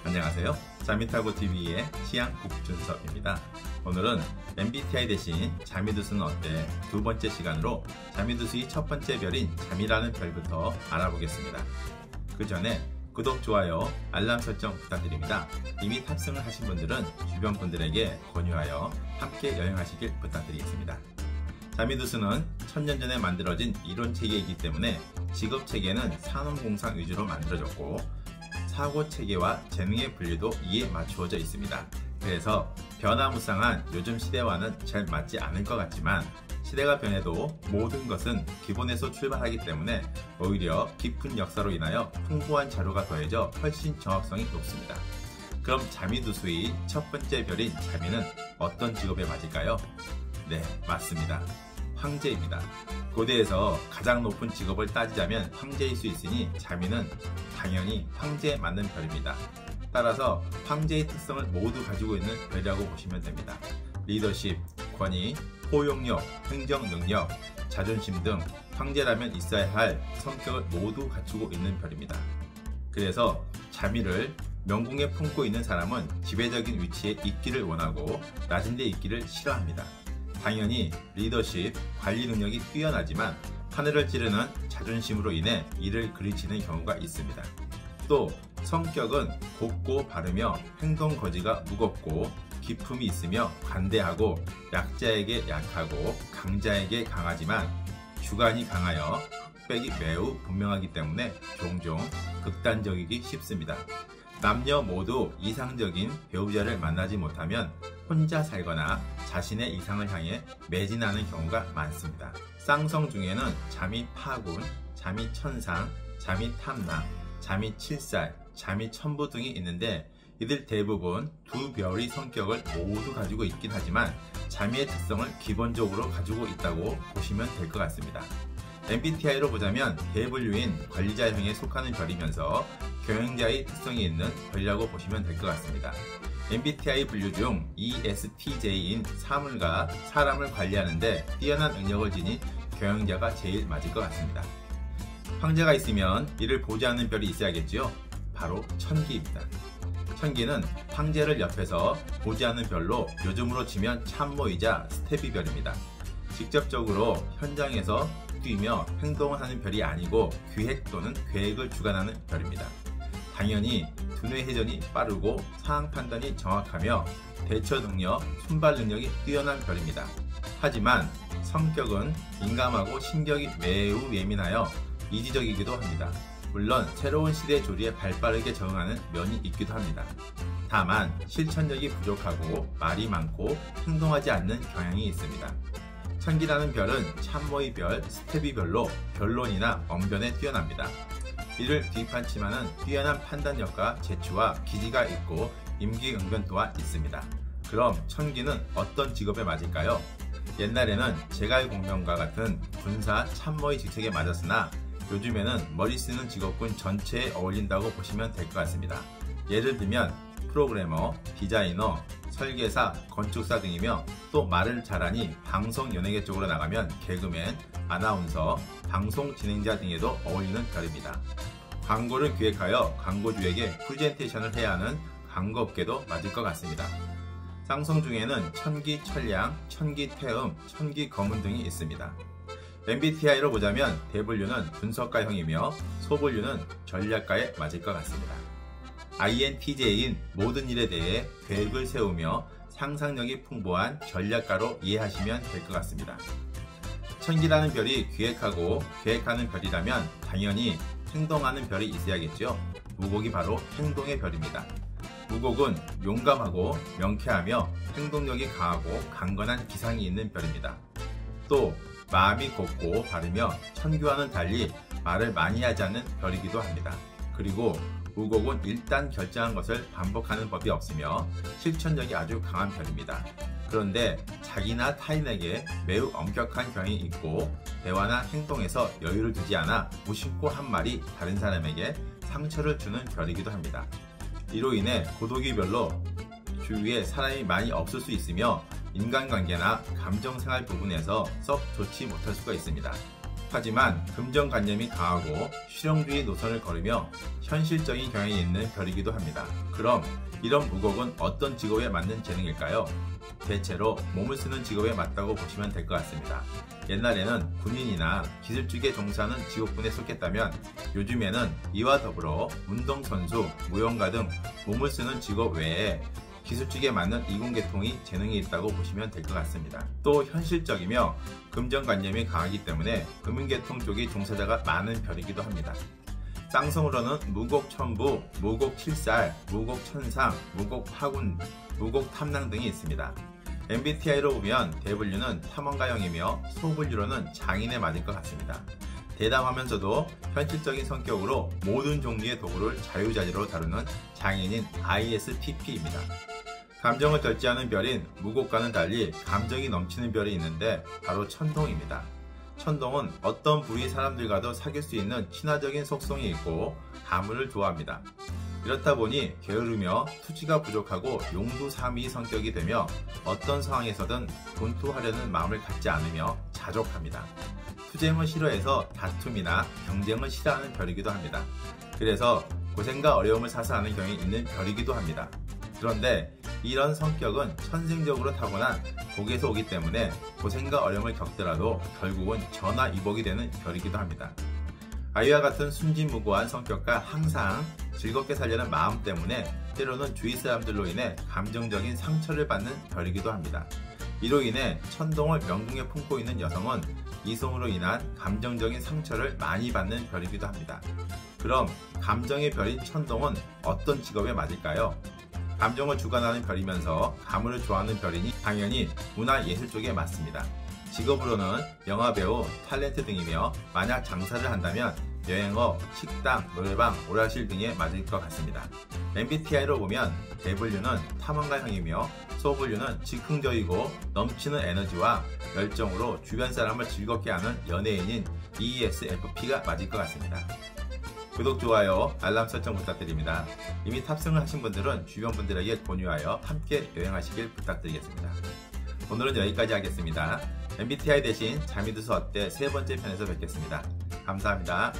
안녕하세요. 자미타고TV의 시향 국준섭입니다. 오늘은 MBTI 대신 자미두수는 어때? 두 번째 시간으로 자미두수의 첫 번째 별인 잠이라는 별부터 알아보겠습니다. 그 전에 구독, 좋아요, 알람 설정 부탁드립니다. 이미 탑승을 하신 분들은 주변 분들에게 권유하여 함께 여행하시길 부탁드리겠습니다. 자미두수는 천년 전에 만들어진 이론체계이기 때문에 직업체계는 산업공상 위주로 만들어졌고 사고체계와 재능의 분류도 이에 맞추어져 있습니다. 그래서 변화무쌍한 요즘 시대와는 잘 맞지 않을 것 같지만 시대가 변해도 모든 것은 기본에서 출발하기 때문에 오히려 깊은 역사로 인하여 풍부한 자료가 더해져 훨씬 정확성이 높습니다. 그럼 자미두수의 첫 번째 별인 자미는 어떤 직업에 맞을까요? 네, 맞습니다. 황제입니다. 고대에서 가장 높은 직업을 따지자면 황제일 수 있으니 자미는 당연히 황제에 맞는 별입니다. 따라서 황제의 특성을 모두 가지고 있는 별이라고 보시면 됩니다. 리더십, 권위, 포용력, 행정 능력, 자존심 등 황제라면 있어야 할 성격을 모두 갖추고 있는 별입니다. 그래서 자미를 명궁에 품고 있는 사람은 지배적인 위치에 있기를 원하고 낮은 데 있기를 싫어합니다. 당연히 리더십, 관리 능력이 뛰어나지만 하늘을 찌르는 자존심으로 인해 이를 그르치는 경우가 있습니다. 또 성격은 곱고 바르며 행동 거지가 무겁고 기품이 있으며 관대하고 약자에게 약하고 강자에게 강하지만 주관이 강하여 흑백이 매우 분명하기 때문에 종종 극단적이기 쉽습니다. 남녀 모두 이상적인 배우자를 만나지 못하면 혼자 살거나 자신의 이상을 향해 매진하는 경우가 많습니다. 쌍성 중에는 잠이 파군, 잠이 천상, 잠이 탐랑, 잠이 칠살, 잠이 천부 등이 있는데 이들 대부분 두 별의 성격을 모두 가지고 있긴 하지만 잠이의 특성을 기본적으로 가지고 있다고 보시면 될 것 같습니다. MBTI로 보자면 대분류인 관리자형에 속하는 별이면서 경영자의 특성이 있는 별이라고 보시면 될 것 같습니다. MBTI 분류 중 ESTJ인 사물과 사람을 관리하는데 뛰어난 능력을 지닌 경영자가 제일 맞을 것 같습니다. 황제가 있으면 이를 보좌하는 별이 있어야겠지요? 바로 천기입니다. 천기는 황제를 옆에서 보좌하는 별로 요즘으로 치면 참모이자 스텝이 별입니다. 직접적으로 현장에서 뛰며 행동을 하는 별이 아니고 기획 또는 계획을 주관하는 별입니다. 당연히 두뇌 회전이 빠르고 상황 판단이 정확하며 대처 능력, 순발 능력이 뛰어난 별입니다. 하지만 성격은 민감하고 신경이 매우 예민하여 이지적이기도 합니다. 물론 새로운 시대 조리에 발빠르게 적응하는 면이 있기도 합니다. 다만 실천력이 부족하고 말이 많고 행동하지 않는 경향이 있습니다. 천기라는 별은 참모의 별, 스텝이 별로 변론이나 언변에 뛰어납니다. 이를 뒷받침하는 뛰어난 판단력과 재치와 기지가 있고 임기응변 또한 있습니다. 그럼 천기는 어떤 직업에 맞을까요? 옛날에는 제갈공명과 같은 군사 참모의 직책에 맞았으나 요즘에는 머리 쓰는 직업군 전체에 어울린다고 보시면 될 것 같습니다. 예를 들면 프로그래머, 디자이너, 설계사, 건축사 등이며 또 말을 잘하니 방송 연예계 쪽으로 나가면 개그맨, 아나운서, 방송 진행자 등에도 어울리는 별입니다. 광고를 기획하여 광고주에게 프레젠테이션을 해야 하는 광고업계도 맞을 것 같습니다. 쌍성 중에는 천기 천량, 천기 태음, 천기 검은 등이 있습니다. MBTI로 보자면 대분류는 분석가형이며 소분류는 전략가에 맞을 것 같습니다. INTJ인 모든 일에 대해 계획을 세우며 상상력이 풍부한 전략가로 이해하시면 될 것 같습니다. 천기라는 별이 기획하고 계획하는 별이라면 당연히 행동하는 별이 있어야겠죠. 무곡이 바로 행동의 별입니다. 무곡은 용감하고 명쾌하며 행동력이 강하고 강건한 기상이 있는 별입니다. 또 마음이 곱고 바르며 천기와는 달리 말을 많이 하지 않는 별이기도 합니다. 그리고 무곡은 일단 결정한 것을 반복하는 법이 없으며 실천력이 아주 강한 별입니다. 그런데 자기나 타인에게 매우 엄격한 경향이 있고 대화나 행동에서 여유를 두지 않아 무심코 한 말이 다른 사람에게 상처를 주는 별이기도 합니다. 이로 인해 고독이 별로 주위에 사람이 많이 없을 수 있으며 인간관계나 감정생활 부분에서 썩 좋지 못할 수가 있습니다. 하지만 금전관념이 강하고 실용주의 노선을 걸으며 현실적인 경향이 있는 별이기도 합니다. 그럼 이런 무곡은 어떤 직업에 맞는 재능일까요? 대체로 몸을 쓰는 직업에 맞다고 보시면 될 것 같습니다. 옛날에는 군인이나 기술 쪽에 종사하는 직업군에 속했다면 요즘에는 이와 더불어 운동선수, 무용가 등 몸을 쓰는 직업 외에 기술 쪽에 맞는 이공계통이 재능이 있다고 보시면 될 것 같습니다. 또 현실적이며 금전관념이 강하기 때문에 금융계통 쪽이 종사자가 많은 별이기도 합니다. 쌍성으로는 무곡천부, 무곡칠살, 무곡천상, 무곡파군, 무곡탐랑 등이 있습니다. MBTI로 보면 대분류는 탐험가형이며 소분류로는 장인에 맞을 것 같습니다. 대담하면서도 현실적인 성격으로 모든 종류의 도구를 자유자재로 다루는 장인인 ISTP입니다. 감정을 절제하는 별인 무곡과는 달리 감정이 넘치는 별이 있는데 바로 천동입니다. 천동은 어떤 부위 사람들과도 사귈 수 있는 친화적인 속성이 있고 가물을 좋아합니다. 이렇다 보니 게으르며 투지가 부족하고 용두사미 성격이 되며 어떤 상황에서든 돈투하려는 마음을 갖지 않으며 자족합니다. 투쟁을 싫어해서 다툼이나 경쟁을 싫어하는 별이기도 합니다. 그래서 고생과 어려움을 사사하는 경향이 있는 별이기도 합니다. 그런데 이런 성격은 천생적으로 타고난 복에서 오기 때문에 고생과 어려움을 겪더라도 결국은 전화위복이 되는 별이기도 합니다. 아이와 같은 순진무구한 성격과 항상 즐겁게 살려는 마음 때문에 때로는 주위 사람들로 인해 감정적인 상처를 받는 별이기도 합니다. 이로 인해 천동을 명궁에 품고 있는 여성은 이성으로 인한 감정적인 상처를 많이 받는 별이기도 합니다. 그럼 감정의 별인 천동은 어떤 직업에 맞을까요? 감정을 주관하는 별이면서 가물을 좋아하는 별이니 당연히 문화예술 쪽에 맞습니다. 직업으로는 영화배우, 탤런트 등이며 만약 장사를 한다면 여행업, 식당, 노래방, 오락실 등에 맞을 것 같습니다. MBTI로 보면 대분류는 탐험가형이며 소분류는 즉흥적이고 넘치는 에너지와 열정으로 주변 사람을 즐겁게 하는 연예인인 ESFP가 맞을 것 같습니다. 구독, 좋아요, 알람 설정 부탁드립니다. 이미 탑승을 하신 분들은 주변 분들에게 공유하여 함께 여행하시길 부탁드리겠습니다. 오늘은 여기까지 하겠습니다. MBTI 대신 잘 믿어서 어때 세 번째 편에서 뵙겠습니다. 감사합니다.